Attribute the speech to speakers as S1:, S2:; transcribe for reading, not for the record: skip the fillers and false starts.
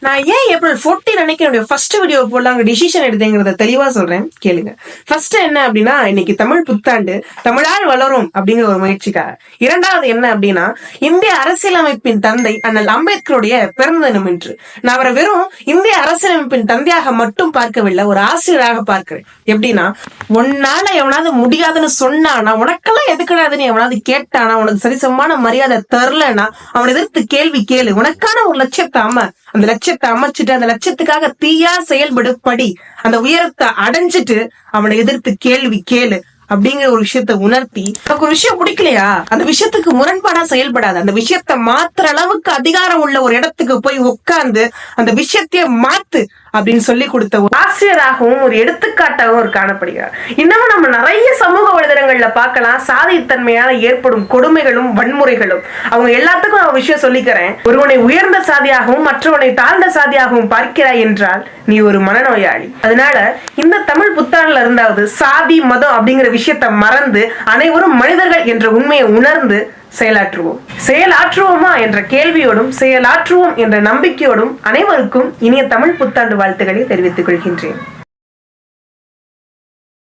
S1: நான் ஏன் ஏப்ரல் 14 அன்னைக்கு என்னுடைய ஃபர்ஸ்ட் வீடியோ போடலாம் டிசிஷன் எடுத்தேங்கிறத தெளிவா சொல்றேன் கேளுங்க. ஃபர்ஸ்ட் என்ன அப்படின்னா, இன்னைக்கு தமிழ் புத்தாண்டு, தமிழால் வளரும் அப்படிங்கிற ஒரு முயற்சிக்காக. இரண்டாவது என்ன அப்படின்னா, இந்திய அரசியலமைப்பின் தந்தை அண்ணல் அம்பேத்கருடைய பிறந்த தினம் என்று. நான் அவரை வெறும் இந்திய அரசியலமைப்பின் தந்தையாக மட்டும் பார்க்கவில்லை, ஒரு ஆசிரியராக பார்க்கிறேன். எப்படின்னா, உன்னால எவனாவது முடியாதுன்னு சொன்னானா, உனக்கெல்லாம் எதுக்குடாதுன்னு எவனாவது கேட்டானா, உனக்கு சரிசமமான மரியாதை தரலன்னா அவனை எதிர்த்து கேள்வி கேளு. உனக்கான ஒரு லட்சியத்தை அந்த லட்சியத்தை அமைச்சிட்டு அந்த லட்சியத்துக்காக தீயா செயல்படுப்படி அந்த உயரத்தை அடைஞ்சிட்டு அவனை எதிர்த்து கேள்வி கேளு அப்படிங்கிற ஒரு விஷயத்த உணர்த்தி, நமக்கு ஒரு விஷயம் பிடிக்கலையா, அந்த விஷயத்துக்கு முரண்பாடா செயல்படாது, அந்த விஷயத்த மாத்துற அளவுக்கு அதிகாரம் உள்ள ஒரு இடத்துக்கு போய் உட்கார்ந்து அந்த விஷயத்தையே மாத்து அப்படின்னு சொல்லி கொடுத்த ஒரு ஆசிரியராகவும் ஒரு எடுத்துக்காட்டாகவும் ஒரு காணப்படுகிறார். இன்னமும் நம்ம நிறைய சமூக வலைதளங்கள்ல பார்க்கலாம் சாதித்தன்மையால ஏற்படும் கொடுமைகளும் வன்முறைகளும். அவங்க எல்லாத்துக்கும் நான் ஒரு விஷயம் சொல்லிக்கிறேன். ஒருவனை உயர்ந்த சாதியாகவும் மற்றவனை தாழ்ந்த சாதியாகவும் பார்க்கிறாய் என்றால் நீ ஒரு மனநோயாளி. அதனால இந்த தமிழ் புத்தாண்டுல இருந்தாவது சாதி மதம் அப்படிங்கிற விஷயத்த மறந்து அனைவரும் மனிதர்கள் என்ற உண்மையை உணர்ந்து செயலாற்றுவோமா என்ற கேள்வியோடும் செயலாற்றுவோம் என்ற நம்பிக்கையோடும் அனைவருக்கும் இனிய தமிழ் புத்தாண்டு வாழ்த்துக்களை தெரிவித்துக் கொள்கின்றேன்.